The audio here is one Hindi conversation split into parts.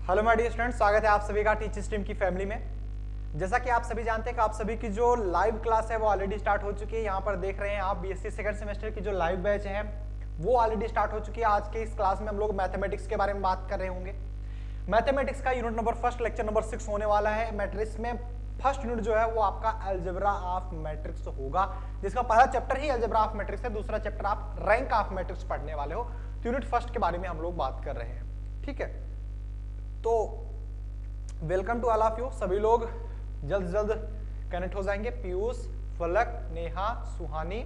हेलो माय डियर स्टूडेंट्स, स्वागत है आप सभी का टीचर स्ट्रीम की फैमिली में। जैसा कि आप सभी जानते हैं कि आप सभी की जो लाइव क्लास है वो ऑलरेडी स्टार्ट हो चुकी है। यहाँ पर देख रहे हैं आप बीएससी सेकंड सेमेस्टर की जो लाइव बैच है वो ऑलरेडी स्टार्ट हो चुकी है। आज के इस क्लास में हम लोग मैथमेटिक्स के बारे में बात कर रहे होंगे। मैथमेटिक्स का unit number first lecture number 6 होने वाला है। मैट्रिक्स में फर्स्ट यूनिट जो है वो आपका अलजेब्रा ऑफ मैट्रिक्स होगा, जिसका पहला chapter he algebra of matrix है, दूसरा चैप्टर आप रैंक ऑफ मैट्रिक्स पढ़ने वाले हो। तो यूनिट फर्स्ट के बारे में हम लोग बात कर रहे हैं, ठीक है। तो welcome to all of you. सभी लोग जल्द से जल्द कनेक्ट हो जाएंगे। पीयूष, फलक, नेहा, सुहानी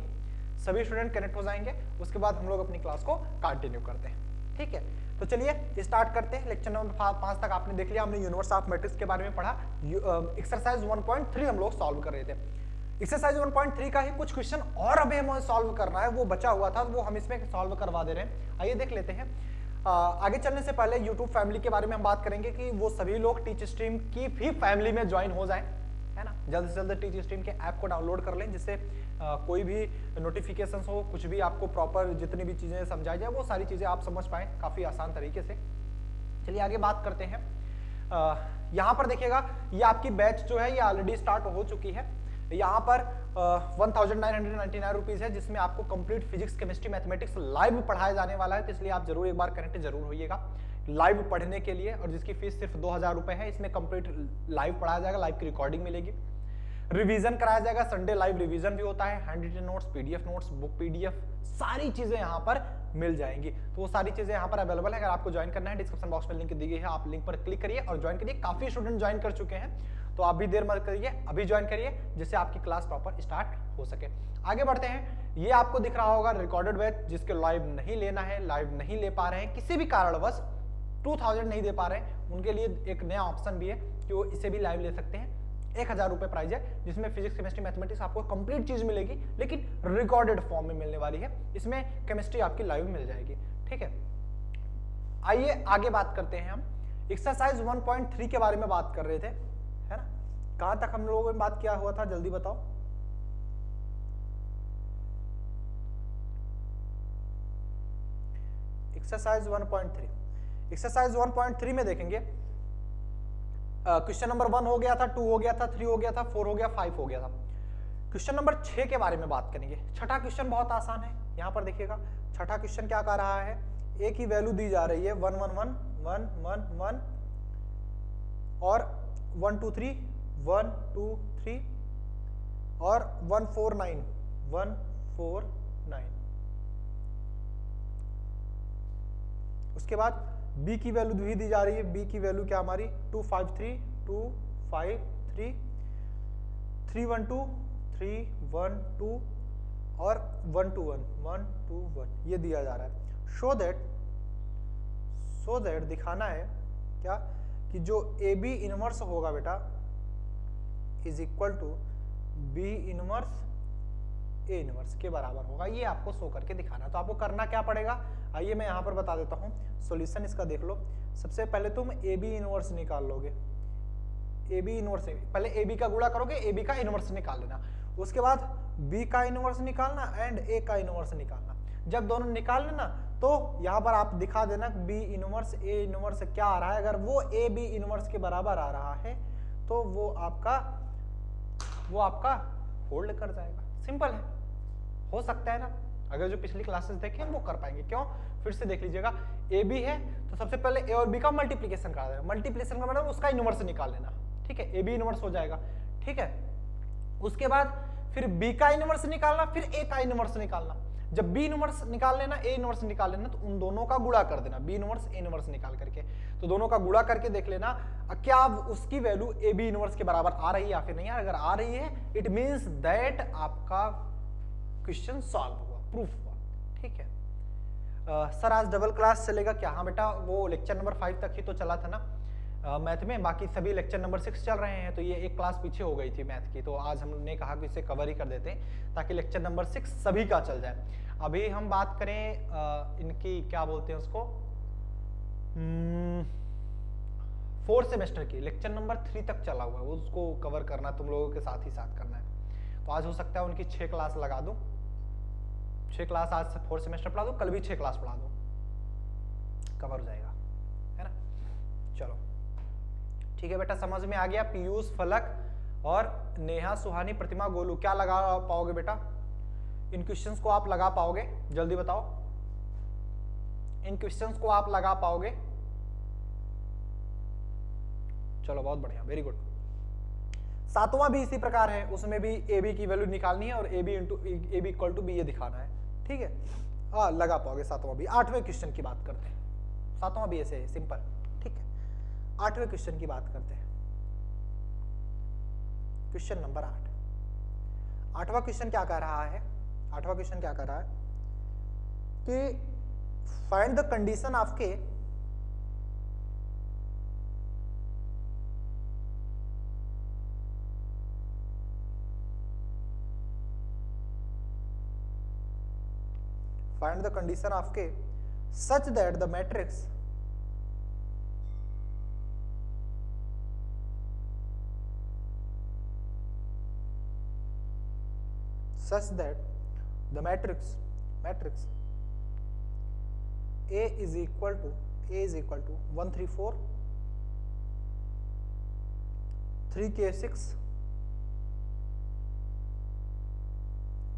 सभी स्टूडेंट कनेक्ट हो जाएंगे। उसके बाद हम लोग अपनी क्लास को कंटिन्यू करते हैं, ठीक है। तो चलिए स्टार्ट करते हैं। लेक्चर नंबर 5 तक आपने देख लिया, हमने यूनिवर्स ऑफ मैट्रिक्स के बारे में पढ़ा। एक्सरसाइज 1.3 हम लोग सॉल्व कर रहे थे। एक्सरसाइज 1.3 का ही कुछ क्वेश्चन और अभी हमें सॉल्व करना है, वो बचा हुआ था, वो हम इसमें सॉल्व करवा दे रहे हैं। आइए देख लेते हैं। आगे चलने से पहले YouTube फैमिली के बारे में हम बात करेंगे कि वो सभी लोग टीच स्ट्रीम की भी फैमिली में ज्वाइन हो जाएं, है ना। जल्द से जल्द टीच स्ट्रीम के ऐप को डाउनलोड कर लें, जिससे कोई भी नोटिफिकेशंस हो, कुछ भी आपको प्रॉपर जितनी भी चीजें समझाई जाए वो सारी चीजें आप समझ पाएं काफी आसान तरीके से। चलिए आगे बात करते हैं। यहाँ पर देखिएगा, ये आपकी बैच जो है ये ऑलरेडी स्टार्ट हो चुकी है। यहाँ पर 1999 रुपीज है, जिसमें आपको complete physics, chemistry, mathematics live पढ़ाया जाने वाला है। तो इसलिए आप जरूर एक बार कनेक्ट जरूर होइएगा लाइव पढ़ने के लिए, और जिसकी फीस सिर्फ 2000 रुपए है। इसमें कंप्लीट लाइव पढ़ाया जाएगा, लाइव की रिकॉर्डिंग मिलेगी, रिवीजन कराया जाएगा। संडे लाइव रिवीजन भी होता है, handwritten notes, PDF notes, book PDF, सारी चीजें यहाँ पर मिल जाएंगी। तो वो सारी चीजें यहाँ पर अवेलेबल है। अगर आपको ज्वाइन करना है, डिस्क्रिप्शन बॉक्स में लिंक दी गई है, आप लिंक पर क्लिक करिए और ज्वाइन करिए। काफी स्टूडेंट ज्वाइन कर चुके हैं, तो आप भी देर मत करिए, अभी ज्वाइन करिए, जिससे आपकी क्लास प्रॉपर स्टार्ट हो सके। आगे बढ़ते हैं। ये आपको दिख रहा होगा रिकॉर्डेड बैच, जिसके लाइव नहीं लेना है, लाइव नहीं ले पा रहे हैं, किसी भी कारणवश 2000 नहीं दे पा रहे हैं, उनके लिए एक नया ऑप्शन भी है कि वो इसे भी लाइव ले सकते हैं। 1000 रुपए प्राइस है, जिसमें फिजिक्स, केमिस्ट्री, मैथमेटिक्स आपको कंप्लीट चीज मिलेगी, लेकिन रिकॉर्डेड फॉर्म में मिलने वाली है। इसमें केमिस्ट्री आपकी लाइव मिल जाएगी, ठीक है। आइए आगे बात करते हैं। हम एक्सरसाइज 1.3 के बारे में बात कर रहे थे, है ना। कहां तक हम लोगों ने बात किया हुआ था, जल्दी बताओ। एक्सरसाइज 1.3, एक्सरसाइज 1.3 में देखेंगे क्वेश्चन नंबर 1 हो गया था, 2 हो गया था, 3 हो गया था, 4 हो गया, 5 हो गया था। क्वेश्चन नंबर 6 के बारे में बात करेंगे। छठा क्वेश्चन बहुत आसान है। यहां पर देखिएगा, छठा क्वेश्चन क्या कह रहा है, ए की वैल्यू दी जा रही है 1 1 1 1 1 1 और 1 2 3 1 2 3 और 1 4 9 1 4 9। उसके बाद b की वैल्यू भी दी जा रही है। b की वैल्यू क्या हमारी 2 5 3 2 5 3 3 1 2 3 1 2 और 1 2 1 1 2 1 ये दिया जा रहा है। शो दैट दिखाना है क्या कि जो ए बी इनवर्स होगा बेटा is equal to B inverse A inverse के बराबर होगा। ये आपको शो करके दिखाना। तो आपको करना क्या पड़ेगा, आइए मैं यहां पर बता देता हूं। सॉल्यूशन इसका देख लो। सबसे पहले तुम ए बी इनवर्स निकाल लोगे। ए बी इनवर्स, पहले ए बी का गुणा करोगे, ए बी का इनवर्स निकाल लेना। उसके बाद बी का इनवर्स निकालना एंड ए का इनवर्स निकालना। जब दोनों निकाल लेना तो यहां पर आप दिखा देना बी इनवर्स ए इनवर्स क्या आ रहा है। अगर वो ए बी इनवर्स के बराबर आ रहा है तो वो आपका होल्ड कर जाएगा। सिंपल है, हो सकता है ना। अगर जो पिछली क्लासेस देखें वो कर पाएंगे। क्यों, फिर से देख लीजिएगा। ए बी है तो सबसे पहले ए और बी का मल्टीप्लीकेशन करा देना। मल्टीप्लीकेशन का मतलब उसका इनवर्स निकाल लेना, ठीक है। ए बी इनवर्स हो जाएगा, ठीक है। उसके बाद फिर बी का इनवर्स निकालना, फिर ए का इनवर्स निकालना। जब बी इनवर्स निकाल लेना, ए इनवर्स निकाल लेना, तो उन दोनों का गुणा कर देना, बी इनवर्स ए इनवर्स निकाल करके। तो दोनों का गुणा करके देख लेना क्या उसकी वैल्यू ए बी इनवर्स के बराबर आ रही है या फिर नहीं। अगर आ रही है इट मींस दैट आपका क्वेश्चन सॉल्व हुआ, प्रूफ हुआ, ठीक है। सर आज डबल क्लास चलेगा क्या? हाँ बेटा, वो लेक्चर नंबर 5 तक ही तो चला था ना मैथ में, बाकी सभी लेक्चर नंबर 6 चल रहे हैं। तो ये एक क्लास पीछे हो गई थी मैथ की, तो आज हमने कहा कि इसे कवर ही कर देते हैं ताकि लेक्चर नंबर 6 सभी का चल जाए। अभी हम बात करें इनकी क्या बोलते हैं उसको, 4 सेमेस्टर की लेक्चर नंबर 3 तक चला हुआ है, उसको कवर करना तुम लोगों के साथ ही साथ करना है। तो आज हो सकता है उनकी 6 क्लास लगा दूं, 6 क्लास आज 4 सेमेस्टर पढ़ा दूं, कल भी 6 क्लास पढ़ा दूं, कवर हो जाएगा, है ना। चलो ठीक है बेटा, समझ में आ गया। पीयूष, फलक और नेहा, सुहानी, प्रतिमा, गोलू, क्या लगा पाओगे बेटा? इन क्वेश्चंस को आप लगा पाओगे? जल्दी बताओ, इन क्वेश्चंस को आप लगा पाओगे? चलो बहुत बढ़िया, वेरी गुड। सातवां भी इसी प्रकार है, उसमें भी ए बी की वैल्यू निकालनी है और A B equal to B ये दिखाना है, ठीक है। लगा पाओगे सातवां भी। आठवें क्वेश्चन की बात करते हैं। सातवां भी ऐसे है, सिंपल, ठीक है। आठवें क्वेश्चन की बात करते हैं, क्वेश्चन नंबर 8। आठवां क्वेश्चन क्या कह रहा है? आठवां क्वेश्चन क्या कह रहा है कि फाइंड द कंडीशन ऑफ के find the condition of K such that the matrix A is equal to 134 3k6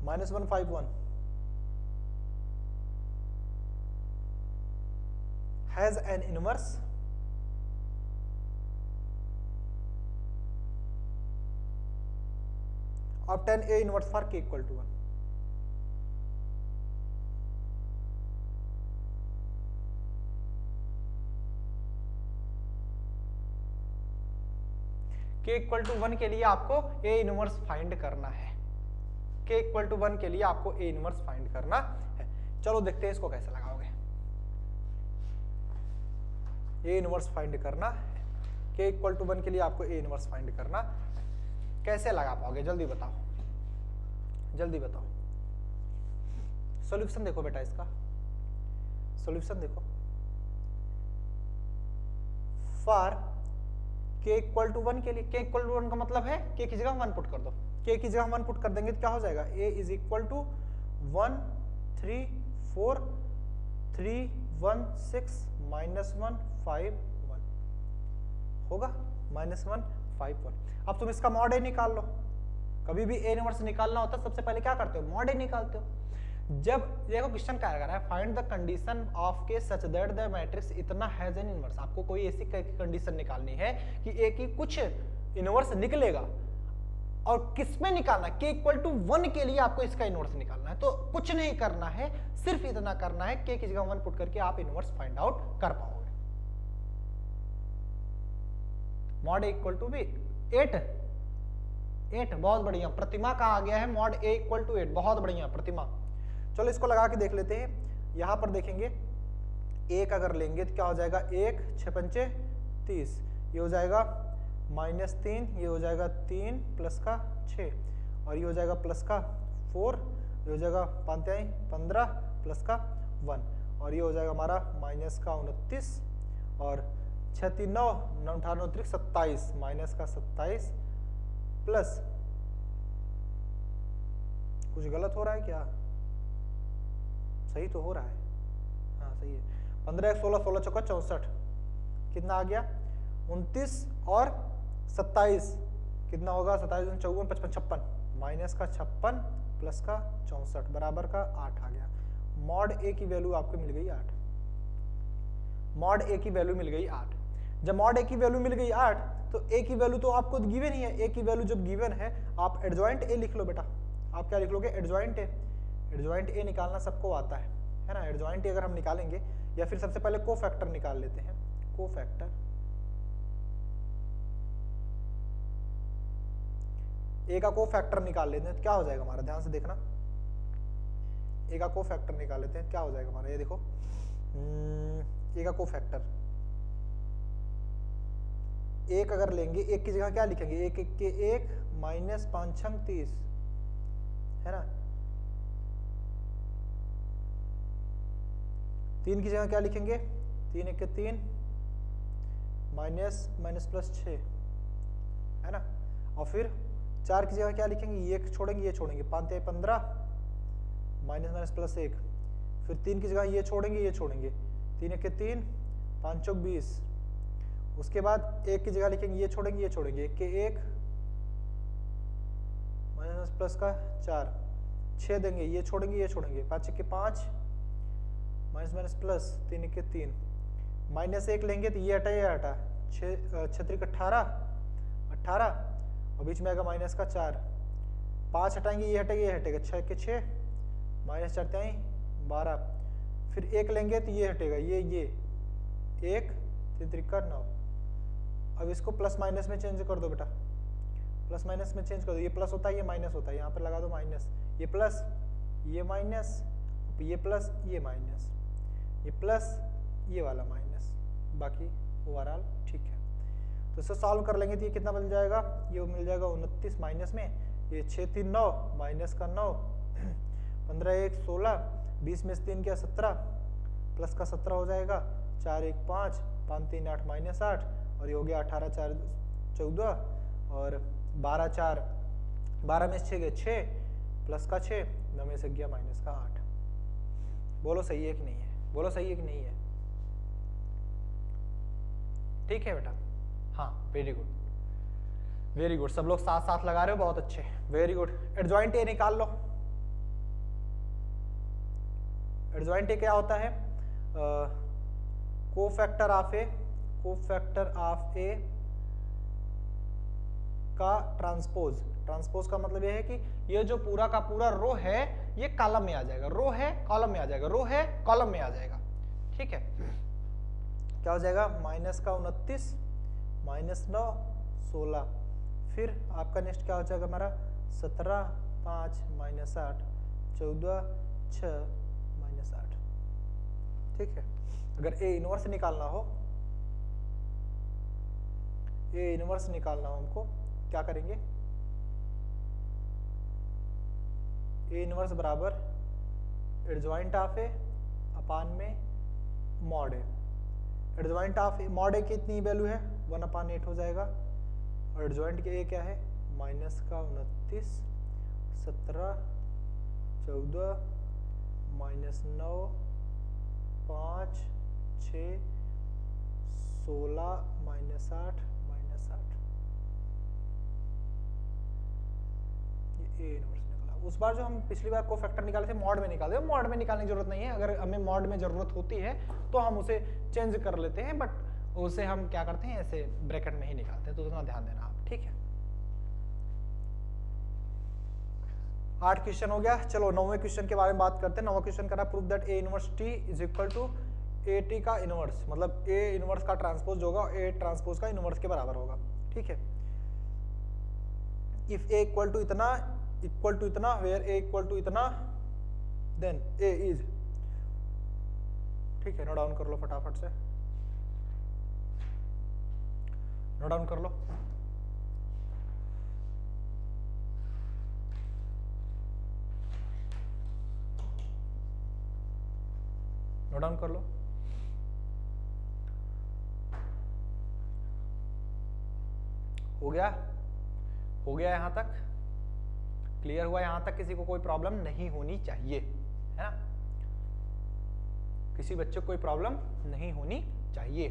-151 has an inverse obtain A inverse for k equal to 1। k equal to 1 के लिए आपको A इनवर्स फाइंड करना है। k इक्वल टू 1 के लिए आपको A इनवर्स फाइंड करना है। चलो देखते हैं इसको कैसे लगाओगे। A इनवर्स फाइंड करना है, k इक्वल टू 1 के लिए आपको A इनवर्स फाइंड करना है। कैसे लगा पाओगे? जल्दी बताओ, जल्दी बताओ। सॉल्यूशन देखो बेटा, इसका सॉल्यूशन देखो। फॉर k इक्वल टू 1 के लिए, k इक्वल टू 1 का मतलब है k की जगह 1 पुट कर दो। k की जगह 1 पुट कर देंगे तो क्या हो जाएगा? a इज इक्वल टू 1 3 4 3 1 6 -1 5 1 होगा, -1 5 1। अब तुम इसका मॉड ए निकाल लो। कभी भी A इनवर्स निकालना होता है सबसे पहले क्या करते हो? मॉड ए निकालते हो। जब देखो क्वेश्चन क्या लगा रहा है, फाइंड द कंडीशन ऑफ के सच दैट द मैट्रिक्स इतना हैज एन इनवर्स। आपको कोई ऐसी कंडीशन निकालनी है कि ए की कुछ इनवर्स निकलेगा, और किस में निकालना? k इक्वल टू 1 के लिए आपको इसका इनवर्स निकालना है। तो कुछ नहीं करना है, सिर्फ इतना करना है, k की जगह 1 पुट करके आप इनवर्स फाइंड आउट कर पाओगे। मॉड ए इक्वल टू भी 8, बहुत बढ़िया। प्रतिमा का आ गया है मॉड ए इक्वल टू 8, बहुत बढ़िया प्रतिमा। चलो इसको लगा के देख लेते हैं। यहां पर देखेंगे 1 अगर लेंगे तो क्या हो जाएगा? 1 6 पंचे 30, ये हो जाएगा -3, ये हो जाएगा 3 प्लस का 6, और ये हो जाएगा प्लस का 4, ये हो जाएगा 5 15 प्लस का 1, और ये हो जाएगा हमारा माइनस का 29, और 6 3 9 9 18 29 27, माइनस का 27 प्लस, कुछ गलत हो रहा है क्या? सही तो हो रहा है, हाँ सही है। 15 16 16 चौका 64, कितना आ गया? 29 और 27 कितना होगा? 27 54 55 56, माइनस का 56 प्लस का 64 बराबर का 8 आ गया। मॉड ए की वैल्यू आपको मिल गई 8। मॉड ए की वैल्यू मिल गई 8। जब मॉड ए की वैल्यू मिल गई 8 तो ए की वैल्यू तो आपको गिवन ही है। ए की वैल्यू जब गिवन है, आप एडजॉइंट ए लिख लो बेटा। आप क्या लिख लोगे? Adjoint A. एडजॉइंट ए निकालना सबको आता है ना? एडजॉइंट ए अगर हम निकालेंगे, या फिर सबसे पहले को फैक्टर निकाल लेते हैं। को फैक्टर ए का को फैक्टर निकाल लेते हैं तो क्या हो जाएगा हमारा? ध्यान से देखना, ए का को फैक्टर निकाल लेते हैं, क्या हो जाएगा हमारा? ये देखो, ए का को फैक्टर 1 अगर लेंगे, 1 की जगह क्या लिखेंगे? 1 1 के 1 माइनस 5 6 30, है ना? 3 की जगह क्या लिखेंगे? 3 1 के 3 माइनस माइनस प्लस 6, है ना? और फिर 4 की जगह क्या लिखेंगे? ये छोड़ेंगे, ये छोड़ेंगे, 5 3 15 माइनस माइनस प्लस 1, फिर 3 की जगह ये छोड़ेंगे, ये छोड़ेंगे, 3 1 के 3 5 चौक 20, उसके बाद एक की जगह लिखेंगे, ये छोड़ेंगे ये छोड़ेंगे, एक के एक माइनस प्लस का 4, 6 देंगे, ये छोड़ेंगे ये छोड़ेंगे, 5 के 5 माइनस माइनस प्लस, 3 के 3 माइनस 1 लेंगे तो ये हटा ये हटा, 6 18 18 और बीच में आएगा माइनस का 4, 5 हटाएंगे ये हटेगा ये हटेगा, 6 के 6 माइनस 4 12, फिर 1 लेंगे तो ये हटेगा ये 1 3 का 9। अब इसको प्लस माइनस में चेंज कर दो बेटा, प्लस माइनस में चेंज कर दो, ये प्लस होता है ये माइनस होता है, यहाँ पर लगा दो माइनस, ये प्लस ये माइनस, ये प्लस ये माइनस, ये प्लस ये वाला माइनस, बाकी ओवरऑल ठीक है। तो इसे सॉल्व कर लेंगे तो ये कितना बन जाएगा, ये मिल जाएगा 29 माइनस में, ये 6 3 9 माइनस का 9 15 1 16, 20 में से 3 क्या 17 प्लस का 17 हो जाएगा, 4 1 5 5 3 8 माइनस 8 और ये हो गया 18 4 14 और 12 4 12 में से 6 6 प्लस का 6 9 में से गया माइनस का 8। बोलो सही है कि नहीं है, बोलो सही है कि नहीं है, ठीक है बेटा, हाँ वेरी गुड वेरी गुड, सब लोग साथ साथ लगा रहे हो, बहुत अच्छे, वेरी गुड। एडजॉइंट ए निकाल लो, एडजॉइंट ए क्या होता है, cofactor of A, cofactor of A का ट्रांसपोज, ट्रांसपोज का मतलब ये है कि ये जो पूरा का पूरा रो है ये कॉलम में आ जाएगा, रो है कॉलम में आ जाएगा, रो है कॉलम में आ जाएगा, ठीक है। क्या हो जाएगा, माइनस का 29 माइनस 9 16, फिर आपका नेक्स्ट क्या हो जाएगा हमारा 17 5 माइनस 8 14 6 माइनस 8, ठीक है। अगर ए इनवर्स निकालना हो, ए इनवर्स निकालना हो हमको, क्या करेंगे, ए इनवर्स बराबर एडजॉइंट ऑफ ए अपान में mod A, adjoint of mod A की इतनी वैल्यू है 1/8 हो जाएगा, और एडजॉइंट के ए क्या है माइनस का 29 17 14 माइनस 9 5 6 16 माइनस 8 माइनस 8, ये ए इनवर्स निकला। उस बार जो हम पिछली बार को फैक्टर निकाले थे मॉड में निकाले, मॉड में निकालने की जरूरत नहीं है, अगर हमें मॉड में जरूरत होती है तो हम उसे चेंज कर लेते हैं, बट उसे हम क्या करते हैं ऐसे ब्रैकेट में ही निकालते हैं, तो उतना ध्यान देना आप, ठीक है। 8 क्वेश्चन हो गया, चलो 9वें क्वेश्चन के बारे में बात करते हैं। 9वां क्वेश्चन करा, prove that A inverse T is equal to A T का इनवर्स, मतलब ए इनवर्स का ट्रांसपोज होगा ए ट्रांसपोज का इनवर्स के बराबर होगा, ठीक है। इफ ए इक्वल टू इतना वेयर ए इक्वल टू इतना देन ए इज, ठीक है। नोट डाउन कर लो फटाफट से, नोट डाउन कर लो, नोट डाउन कर लो। हो गया, हो गया यहां तक, क्लियर हुआ यहां तक, किसी को कोई प्रॉब्लम नहीं होनी चाहिए, है ना, किसी बच्चे को कोई प्रॉब्लम नहीं होनी चाहिए।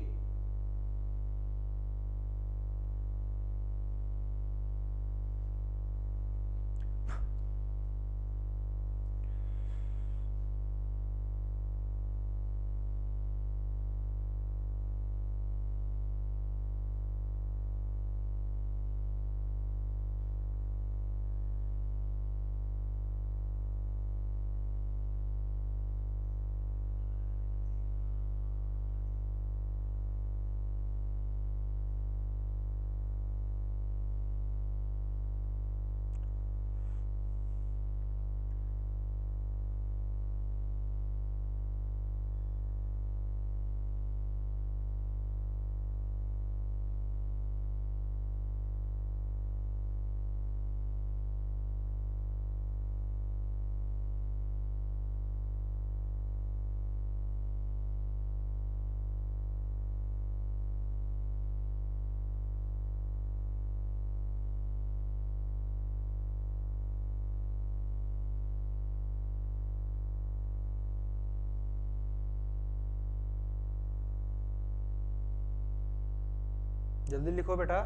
जल्दी लिखो बेटा।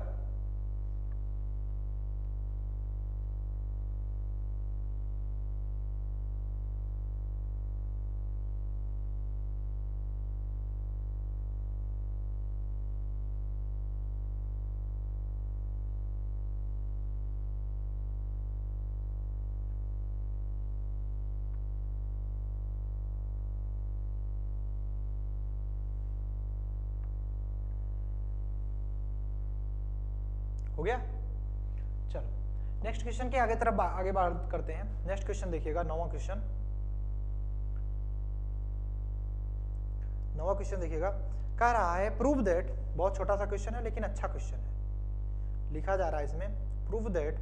हो गया? चलो नेक्स्ट क्वेश्चन के आगे बात करते हैं। नेक्स्ट क्वेश्चन देखिएगा, नौवां क्वेश्चन देखिएगा। कह रहा है प्रूव दैट, बहुत छोटा सा क्वेश्चन है लेकिन अच्छा क्वेश्चन है। लिखा जा रहा है इसमें प्रूव दैट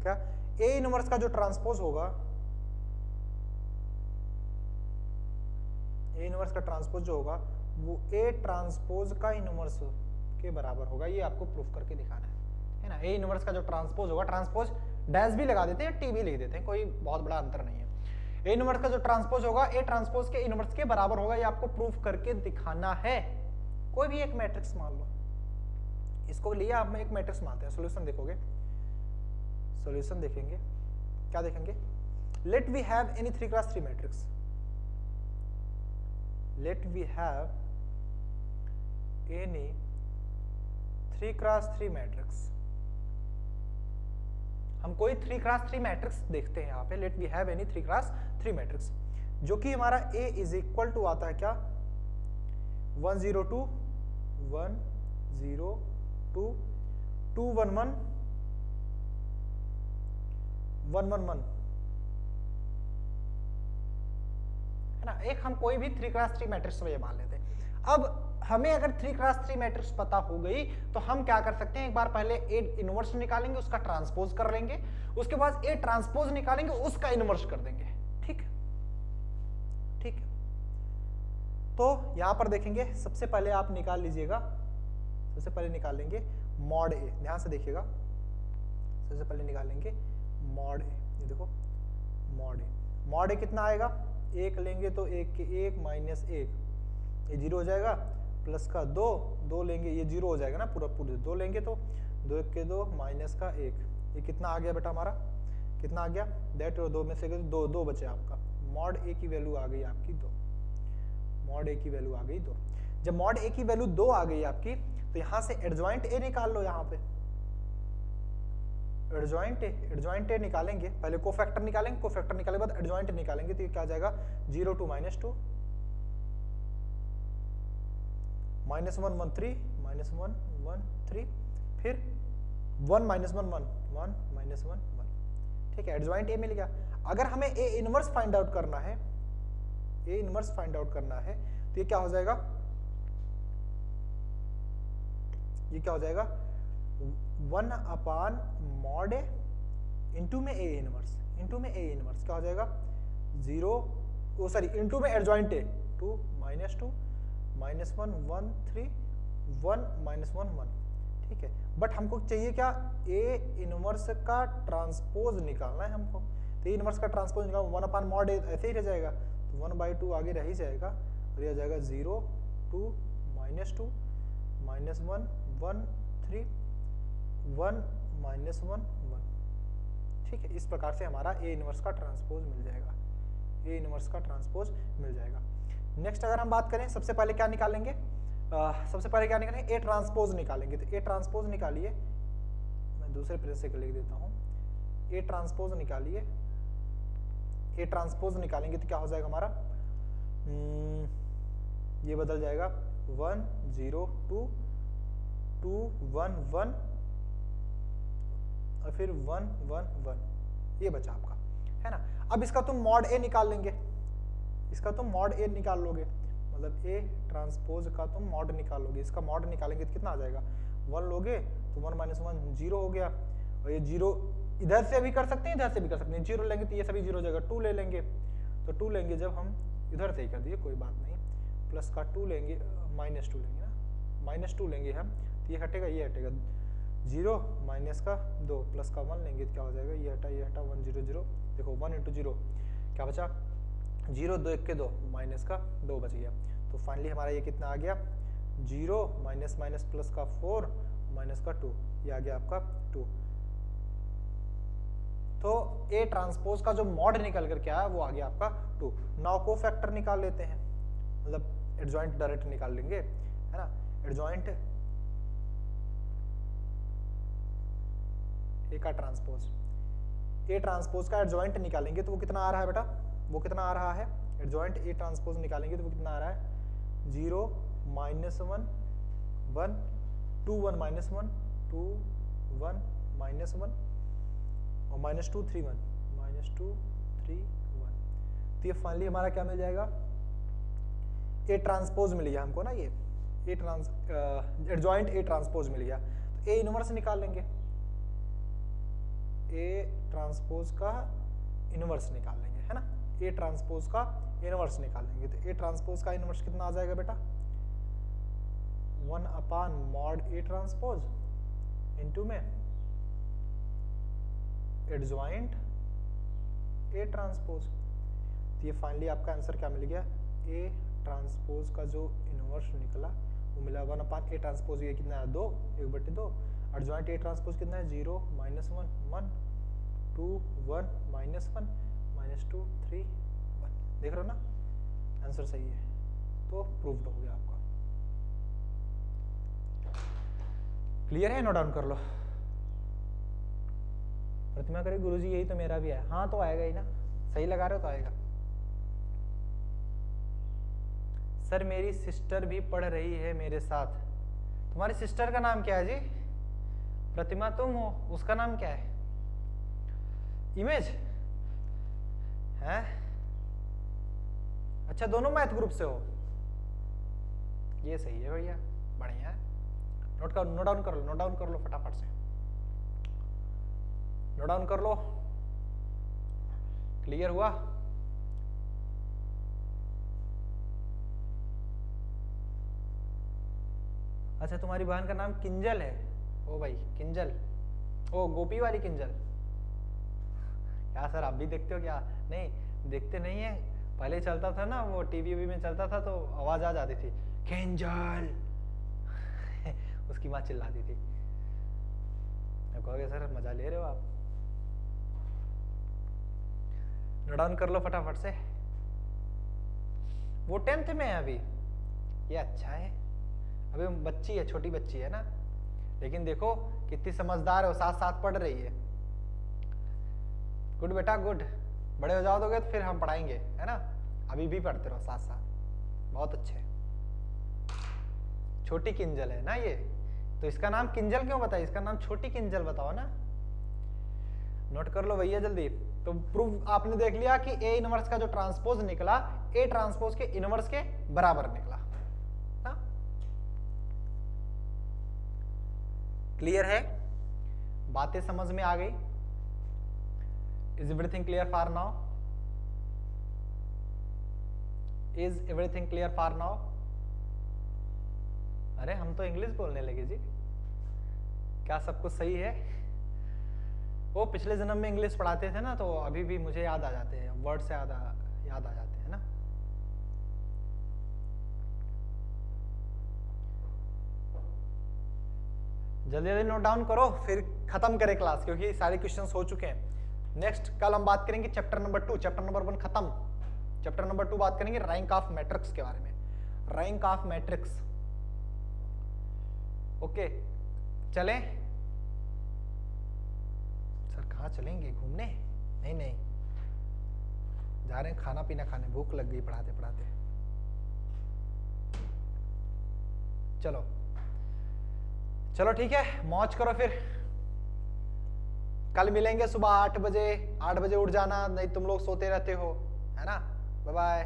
क्या ए इनवर्स का जो ट्रांसपोज होगा, ए इनवर्स का ट्रांसपोज जो होगा वो ए ट्रांसपोज का इनवर्स के बराबर होगा। ये आपको प्रूफ करके दिखाना है ना। ए इनवर्स का जो ट्रांसपोज होगा, ट्रांसपोज डैश भी लगा देते हैं, टी भी लिख देते हैं, कोई बहुत बड़ा अंतर नहीं है। ए इनवर्स का जो ट्रांसपोज होगा ए ट्रांसपोज के इनवर्स के बराबर होगा। ये आपको प्रूफ करके दिखाना है। कोई भी एक मैट्रिक्स मान लो, इसको लिए आप एक मैट्रिक्स मानते हैं। सोल्यूशन देखोगे, सोल्यूशन देखेंगे, क्या देखेंगे? Let we have any 3x3 matrix, let we have any 3x3 matrix. हम कोई 3x3 मैट्रिक्स देखते हैं यहाँ पे। let we have any 3x3 matrix जो कि हमारा A इज इक्वल टू आता है क्या? 1 0 2 1 0 2 2 1 1 1 1 1 है ना। एक हम कोई भी 3x3 मैट्रिक्स ये मान लेते हैं। अब हमें अगर 3x3 मैट्रिक्स पता हो गई तो हम क्या कर सकते हैं, एक बार पहले ए इनवर्स निकालेंगे, उसका ट्रांसपोज कर लेंगे, उसके बाद ए ट्रांसपोज निकालेंगे, उसका इनवर्स कर देंगे। ठीक ठीक है। तो यहां पर देखेंगे, सबसे पहले आप निकाल लीजिएगा, सबसे पहले निकालेंगे मॉड ए। ध्यान से देखिएगा, सबसे पहले निकालेंगे मॉड ए। ये देखो मॉड ए, मॉड ए कितना आएगा? एक लेंगे तो एक के एक माइनस एक, ये जीरो हो जाएगा, प्लस का दो, दो लेंगे ये जीरो हो जाएगा ना पूरा पूरे, दो लेंगे तो दो एक के दो माइनस का एक, ये कितना आ गया बेटा हमारा? कितना आ गया? दैट दो में से दो, दो बचे आपका। मॉड ए की वैल्यू आ गई आपकी दो, मॉड ए की वैल्यू आ गई दो। जब मॉड ए की वैल्यू दो आ गई आपकी तो यहां से एडजॉइंट ए निकाल लो। यहाँ पे एडजॉइंट ए निकालेंगे, पहले कोफैक्टर निकालेंगे, कोफैक्टर निकालने के बाद एडजॉइंट निकालेंगे तो ये क्या आ जाएगा? 0 2 -2 -1 1 3 -1 1 3, फिर 1 -1 1 1 -1 1। ठीक है, एडजॉइंट ए मिल गया। अगर हमें ए इनवर्स फाइंड आउट करना है, ए इनवर्स फाइंड आउट करना है तो ये क्या हो जाएगा? ये क्या हो जाएगा? 1 अपान मॉड ए इंटू में ए इनवर्स, इंटू में ए इनवर्स क्या हो जाएगा? 0 सॉरी इंटू में एडजॉइंट ए 2 -2 -1 1 3 1 -1 1। ठीक है, बट हमको चाहिए क्या? ए इनवर्स का ट्रांसपोज निकालना है हमको। तो ए इनवर्स का ट्रांसपोज निकालना, 1 अपान मॉड ए ऐसे ही रह जाएगा, तो 1/2 आगे रह ही जाएगा और ये आ जाएगा 0 2 -2 -1 1 3 1 -1 1। ठीक है, इस प्रकार से हमारा ए इनवर्स का ट्रांसपोज मिल जाएगा, ए इनवर्स का ट्रांसपोज मिल जाएगा। नेक्स्ट अगर हम बात करें, सबसे पहले क्या निकालेंगे? सबसे पहले क्या निकालेंगे? ए ट्रांसपोज निकालेंगे। तो ए ट्रांसपोज निकालिए, मैं दूसरे प्लेस से लिख देता हूँ। ए ट्रांसपोज निकालिए, ए ट्रांसपोज निकालेंगे तो क्या हो जाएगा हमारा? ये बदल जाएगा 1 0 2 2 1 1 और फिर 1 1 1, ये बचा आपका, है ना। अब इसका तुम मॉड ए निकाल लेंगे, इसका तुम मॉड ए निकाल लोगे, मतलब ए ट्रांसपोज का तुम मॉड निकाल लोगे। इसका मॉड निकालेंगे तो कितना आ जाएगा? 1 लोगे तो 1 -1 0 हो गया, और ये 0 इधर से भी कर सकते हैं, इधर से भी कर सकते हैं। 0 लेंगे तो ये सभी 0 हो जाएगा। 2 ले लेंगे तो 2 लेंगे, जब हम इधर से ही कर दिए कोई बात नहीं, प्लस का 2 लेंगे, -2 लेंगे ना, -2 लेंगे हम तो ये हटेगा, ये हटेगा 0 माइनस का 2 प्लस का 1 लेंगे तो क्या हो जाएगा? ये हटा 1 0 0, देखो 1 × 0 क्या बचा? 0 2 1 के 2 माइनस का 2 बच गया। तो फाइनली हमारा ये कितना आ गया 0 माइनस माइनस प्लस का 4 माइनस का 2, ये आ गया आपका 2। तो ए ट्रांसपोज का जो मॉड निकल कर क्या है वो आ गया आपका 2। नाउ को फैक्टर निकाल लेते हैं, मतलब एडजॉइंट डायरेक्ट निकाल लेंगे, है ना। एडजॉइंट ए का ट्रांसपोज, ए ट्रांसपोज का एडजॉइंट निकालेंगे तो वो कितना आ रहा है बेटा, वो कितना आ रहा है, एडजॉइंट ए ट्रांसपोज निकालेंगे तो वो कितना आ रहा है 0 माइनस 1 1 2 1 माइनस 1 2 1 माइनस 1 और माइनस 2 3 1 माइनस 2 3 1। तो ये फाइनली हमारा क्या मिल जाएगा, ए ट्रांसपोज मिल गया हमको ना, ये ए एडजॉइंट ए ट्रांसपोज मिल गया। तो ए इनवर्स निकाल लेंगे, ए ट्रांसपोज का इनवर्स निकाल लेंगे, है ना। ए ट्रांसपोज का इनवर्स निकाल लेंगे तो ए ट्रांसपोज का इनवर्स कितना आ जाएगा बेटा 1 अपान मॉड ए ट्रांसपोज इनटू में एडजॉइंट ए ट्रांसपोज। तो ये फाइनली आपका आंसर क्या मिल गया, ए ट्रांसपोज का जो इनवर्स निकला वो मिला 1 अपान ए ट्रांसपोज, ये कितना है 2 1/2। एडजॉइंट ए ट्रांसपोज कितना है 0 माइनस 1 1 2 1 माइनस 1 माइनस 2 3 1। देख रहे हो ना आंसर सही है, तो प्रूव्ड हो गया आपका। क्लियर है, नोट डाउन कर लो। प्रतिमा करे गुरुजी यही तो मेरा भी है, हाँ तो आएगा ही ना, सही लगा रहे हो तो आएगा। सर मेरी सिस्टर भी पढ़ रही है मेरे साथ। तुम्हारी सिस्टर का नाम क्या है जी? प्रतिमा तुम हो, उसका नाम क्या है? इमेज है? अच्छा दोनों मैथ ग्रुप से हो, ये सही है भैया, बढ़िया है। नोट डाउन कर लो, नोट डाउन कर लो फटाफट से, नोट डाउन कर लो। क्लियर हुआ? अच्छा तुम्हारी बहन का नाम किंजल है, ओ भाई किंजल, ओ गोपी वाली किंजल। क्या सर आप भी देखते हो क्या? नहीं देखते नहीं है, पहले चलता था ना वो टीवी में चलता था तो आवाज आ जाती थी किंजल उसकी माँ चिल्लाती थी। अब कहोगे सर मजा ले रहे हो आप। नोट डाउन कर लो फटाफट से। वो 10th में है अभी, ये अच्छा है, अभी बच्ची है, छोटी बच्ची है ना, लेकिन देखो कितनी समझदार है, वो साथ साथ पढ़ रही है। गुड बेटा गुड, बड़े हो जाओगे तो फिर हम पढ़ाएंगे, है ना, अभी भी पढ़ते रहो साथ साथ, बहुत अच्छे। छोटी किंजल है ना ये, तो इसका नाम किंजल क्यों बताइए, इसका नाम छोटी किंजल बताओ ना। नोट कर लो भैया जल्दी। तो प्रूफ आपने देख लिया कि ए इनवर्स का जो ट्रांसपोज निकला ए ट्रांसपोज के इनवर्स के बराबर निकला ना। क्लियर है, बातें समझ में आ गई? Is everything clear for now? Is everything clear for now? अरे हम तो इंग्लिश बोलने लगे जी, क्या सब कुछ सही है? वो पिछले जन्म में इंग्लिश पढ़ाते थे ना, तो अभी भी मुझे याद आ जाते हैं, वर्ड से याद आ जाते हैं ना। जल्दी जल्दी नोट डाउन करो, फिर खत्म करें क्लास, क्योंकि सारे क्वेश्चंस हो चुके हैं। नेक्स्ट कल हम बात करेंगे चैप्टर नंबर 2, चैप्टर नंबर 1 खत्म, चैप्टर नंबर 2 बात करेंगे रैंक ऑफ मैट्रिक्स के बारे में, रैंक ऑफ मैट्रिक्स। ओके चलें? सर कहाँ चलेंगे, घूमने? नहीं नहीं, जा रहे हैं खाना पीना खाने, भूख लग गई पढ़ाते पढ़ाते। चलो चलो ठीक है, मौज करो फिर, कल मिलेंगे सुबह 8 बजे। 8 बजे उठ जाना, नहीं तुम लोग सोते रहते हो, है ना। Bye bye.